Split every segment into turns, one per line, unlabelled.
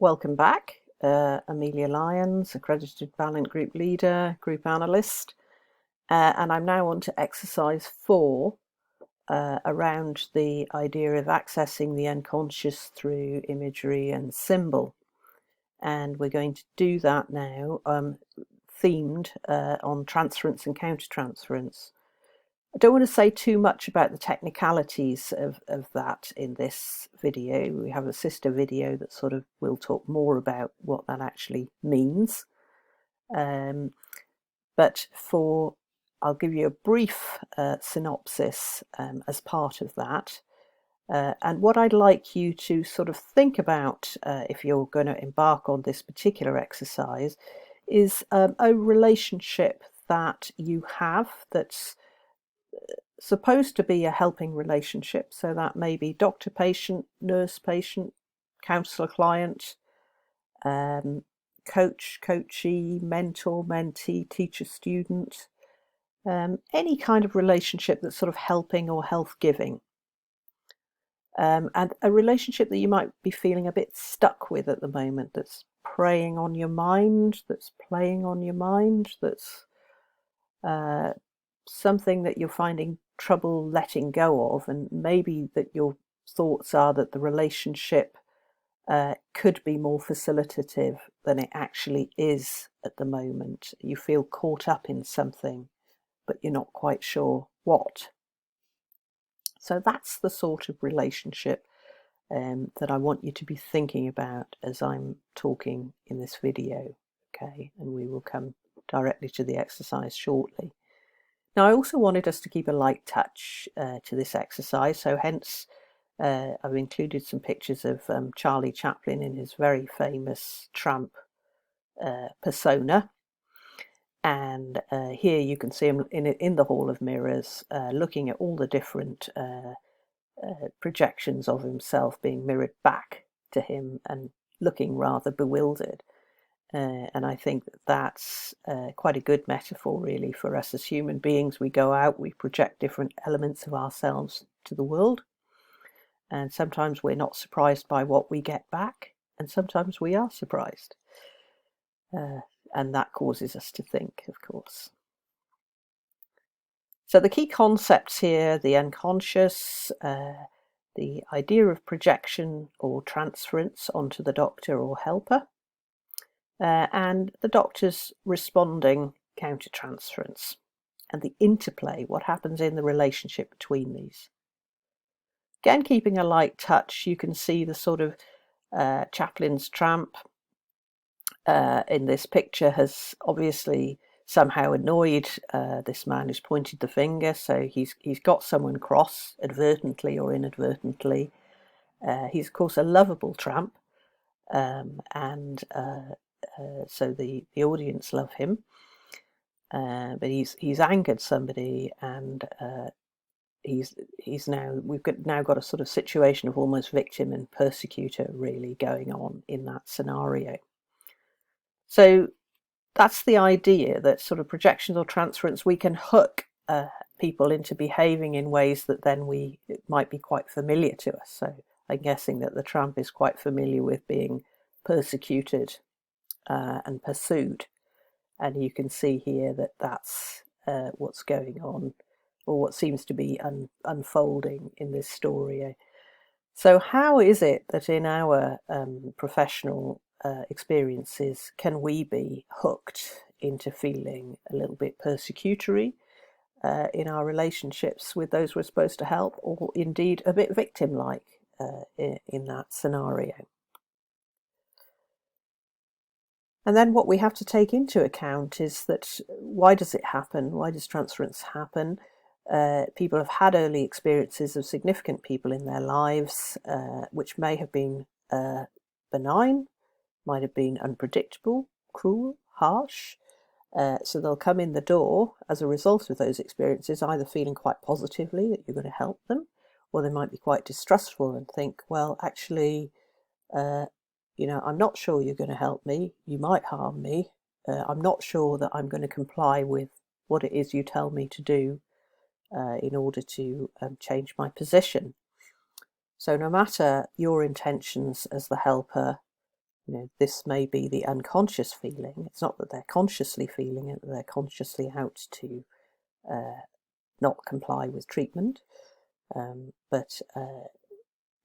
Welcome back. Amelia Lyons, accredited Valiant Group leader, group analyst, and I'm now on to exercise 4 around the idea of accessing the unconscious through imagery and symbol. And we're going to do that now, themed on transference and countertransference. I don't want to say too much about the technicalities of that in this video. We have a sister video that sort of will talk more about what that actually means. But I'll give you a brief synopsis as part of that. And what I'd like you to sort of think about if you're going to embark on this particular exercise is a relationship that you have that's supposed to be a helping relationship. So that may be doctor-patient, nurse-patient, counsellor-client, coach-coachee, mentor-mentee, teacher-student, any kind of relationship that's sort of helping or health-giving. And a relationship that you might be feeling a bit stuck with at the moment, that's preying on your mind, that's playing on your mind, that's something that you're finding trouble letting go of, and maybe that your thoughts are that the relationship could be more facilitative than it actually is at the moment. You feel caught up in something, but you're not quite sure what. So that's the sort of relationship that I want you to be thinking about as I'm talking in this video, okay? And we will come directly to the exercise shortly. Now, I also wanted us to keep a light touch to this exercise, so hence I've included some pictures of Charlie Chaplin in his very famous tramp persona. And here you can see him in the Hall of Mirrors, looking at all the different projections of himself being mirrored back to him and looking rather bewildered. And I think that's quite a good metaphor, really, for us as human beings. We go out, we project different elements of ourselves to the world, and sometimes we're not surprised by what we get back, and sometimes we are surprised. And that causes us to think, of course. So the key concepts here: the unconscious, the idea of projection or transference onto the doctor or helper, and the doctor's responding countertransference, and the interplay, what happens in the relationship between these. Again, keeping a light touch, you can see the sort of Chaplin's tramp in this picture has obviously somehow annoyed this man who's pointed the finger, so he's got someone cross, advertently or inadvertently. He's of course a lovable tramp, and so the audience love him, but he's angered somebody, and we've now got a sort of situation of almost victim and persecutor really going on in that scenario. So that's the idea, that sort of projections or transference, we can hook people into behaving in ways that then it might be quite familiar to us. So I'm guessing that the tramp is quite familiar with being persecuted and pursued, and you can see here that that's what's going on, or what seems to be unfolding in this story. So how is it that in our professional experiences can we be hooked into feeling a little bit persecutory in our relationships with those we're supposed to help, or indeed a bit victim-like in that scenario? And then what we have to take into account is that why does it happen? Why does transference happen? People have had early experiences of significant people in their lives, which may have been benign, might have been unpredictable, cruel, harsh. So they'll come in the door as a result of those experiences, either feeling quite positively that you're going to help them, or they might be quite distrustful and think, well, actually, I'm not sure you're going to help me. You might harm me. I'm not sure that I'm going to comply with what it is you tell me to do in order to change my position. So no matter your intentions as the helper, this may be the unconscious feeling. It's not that they're consciously feeling it, they're consciously out to not comply with treatment, but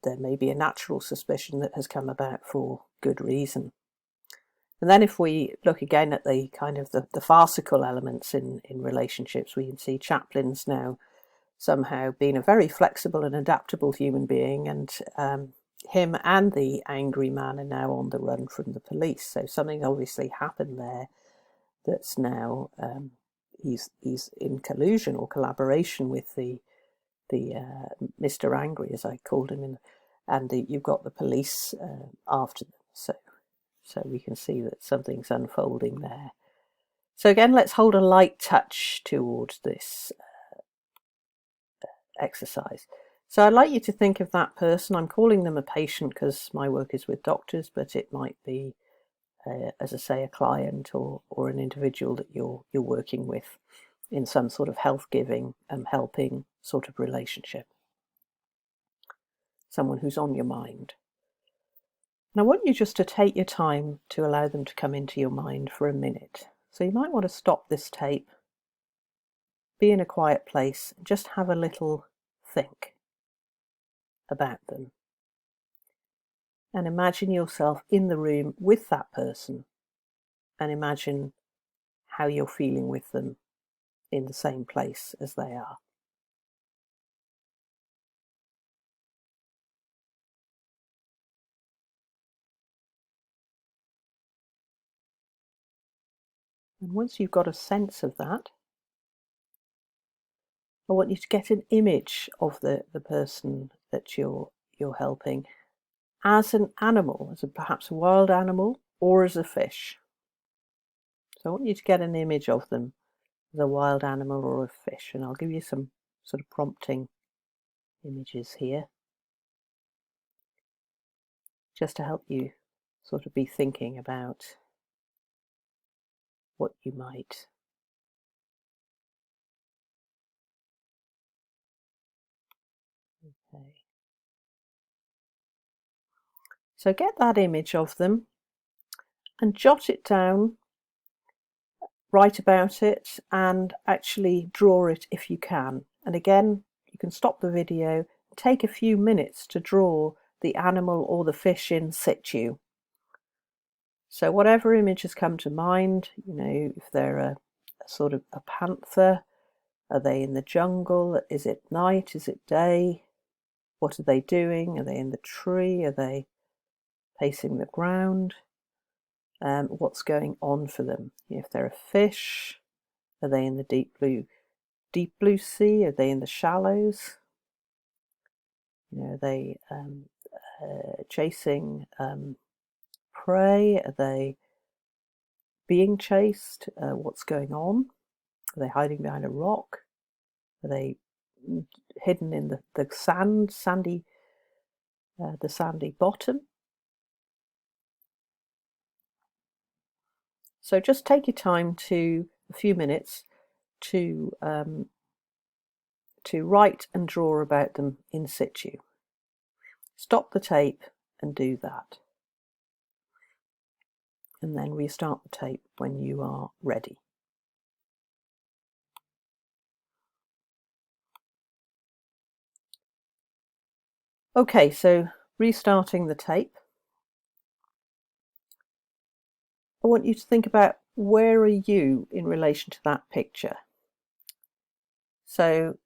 there may be a natural suspicion that has come about for good reason. And then if we look again at the kind of the farcical elements in relationships, we can see Chaplin's now somehow been a very flexible and adaptable human being, and him and the angry man are now on the run from the police. So something obviously happened there that's now he's in collusion or collaboration with the Mr. Angry, as I called him, and you've got the police after them. So we can see that something's unfolding there. So again, let's hold a light touch towards this exercise. So I'd like you to think of that person. I'm calling them a patient because my work is with doctors, but it might be, as I say, a client or an individual that you're working with in some sort of health-giving and helping sort of relationship. Someone who's on your mind. And I want you just to take your time to allow them to come into your mind for a minute. So you might want to stop this tape, be in a quiet place, and just have a little think about them. And imagine yourself in the room with that person, and imagine how you're feeling with them in the same place as they are. And once you've got a sense of that, I want you to get an image of the person that you're helping as an animal, as perhaps a wild animal or as a fish. So I want you to get an image of them as a wild animal or a fish, and I'll give you some sort of prompting images here, just to help you sort of be thinking about what you might okay. So get that image of them and jot it down, write about it, and actually draw it if you can. And again, you can stop the video, take a few minutes to draw the animal or the fish in situ. So whatever image has come to mind, if they're a sort of a panther, are they in the jungle? Is it night? Is it day? What are they doing? Are they in the tree? Are they pacing the ground? What's going on for them? If they're a fish, are they in the deep blue sea? Are they in the shallows? Are they chasing prey? Are they being chased? What's going on? Are they hiding behind a rock? Are they hidden in the sandy bottom? So just take your time a few minutes to write and draw about them in situ. Stop the tape and do that. And then restart the tape when you are ready. Okay, so restarting the tape. I want you to think about, where are you in relation to that picture? So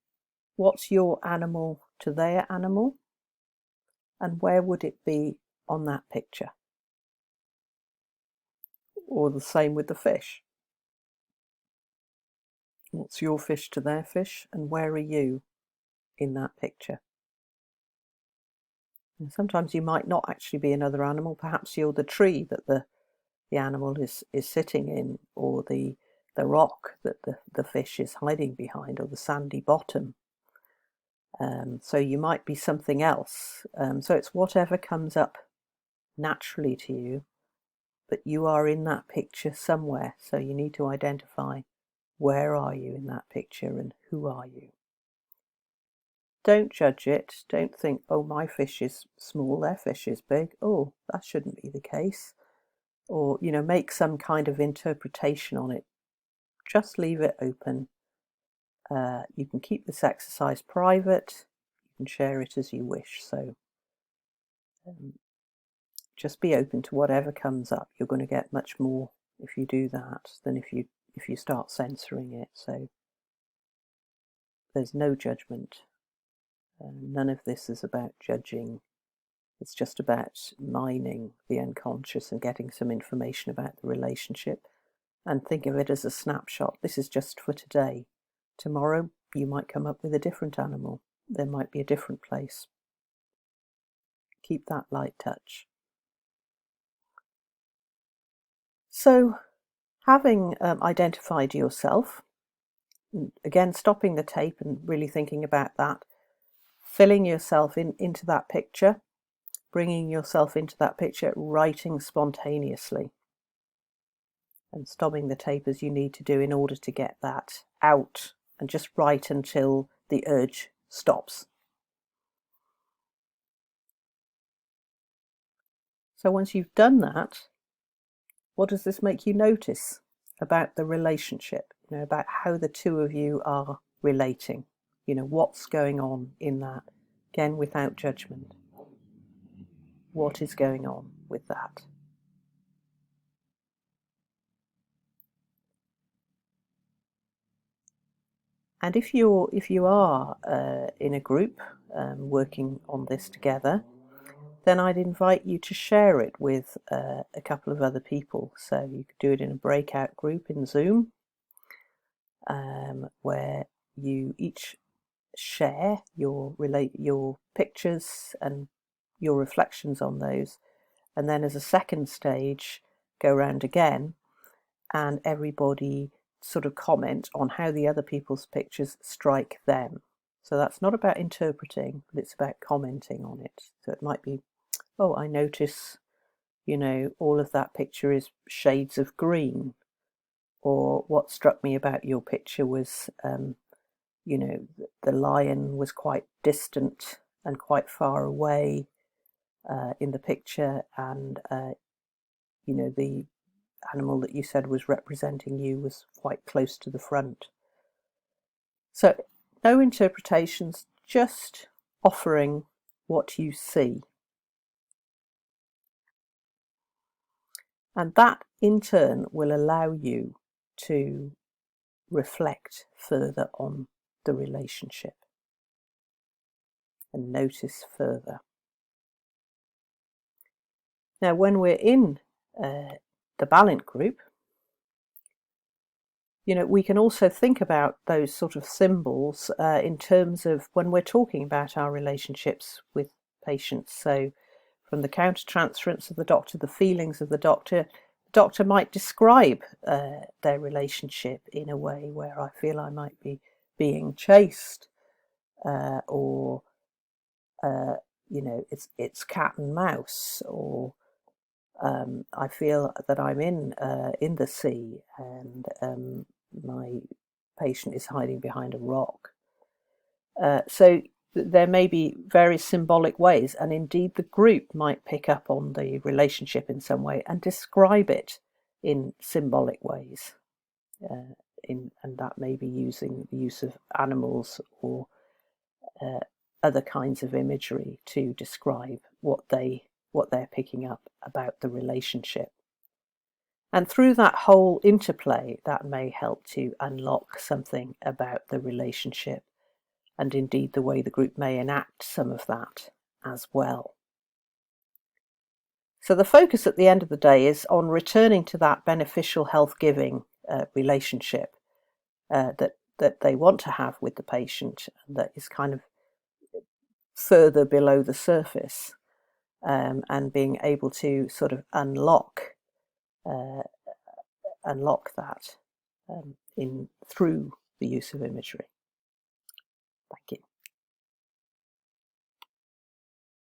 what's your animal to their animal? And where would it be on that picture? Or the same with the fish. What's your fish to their fish? And where are you in that picture? And sometimes you might not actually be another animal. Perhaps you're the tree that the animal is sitting in, or the rock that the fish is hiding behind, or the sandy bottom. So you might be something else. So it's whatever comes up naturally to you, but you are in that picture somewhere. So you need to identify, where are you in that picture and who are you? Don't judge it. Don't think, oh, my fish is small, their fish is big. Oh, that shouldn't be the case. or make some kind of interpretation on it. Just leave it open. You can keep this exercise private. You can share it as you wish. So just be open to whatever comes up. You're going to get much more if you do that than if you start censoring it. So there's no judgment. None of this is about judging. It's just about mining the unconscious and getting some information about the relationship. And think of it as a snapshot. This is just for today. Tomorrow you might come up with a different animal. There might be a different place. Keep that light touch. So, having identified yourself, again stopping the tape and really thinking about that, filling yourself into that picture, bringing yourself into that picture, writing spontaneously, and stopping the tape as you need to do in order to get that out, and just write until the urge stops. So once you've done that, what does this make you notice about the relationship? About how the two of you are relating. What's going on in that? Again, without judgment. What is going on with that? And if you are in a group working on this together, then I'd invite you to share it with a couple of other people. So you could do it in a breakout group in Zoom, where you each share your pictures and your reflections on those, and then as a second stage, go round again, and everybody sort of comment on how the other people's pictures strike them. So that's not about interpreting, but it's about commenting on it. So it might be, oh, I notice, all of that picture is shades of green. Or what struck me about your picture was, the lion was quite distant and quite far away in the picture, and, the animal that you said was representing you was quite close to the front. So no interpretations, just offering what you see. And that in turn will allow you to reflect further on the relationship and notice further. Now, when we're in the Balint group, we can also think about those sort of symbols in terms of when we're talking about our relationships with patients. So from the countertransference of the doctor, the feelings of the doctor might describe their relationship in a way where I feel I might be being chased, or it's cat and mouse, or I feel that I'm in the sea, and my patient is hiding behind a rock. So there may be very symbolic ways, and indeed the group might pick up on the relationship in some way and describe it in symbolic ways. And that may be using the use of animals or other kinds of imagery to describe what they're picking up about the relationship. And through that whole interplay, that may help to unlock something about the relationship, and indeed the way the group may enact some of that as well. So the focus at the end of the day is on returning to that beneficial health-giving relationship that they want to have with the patient, that is kind of further below the surface, and being able to sort of unlock that through the use of imagery. Thank you.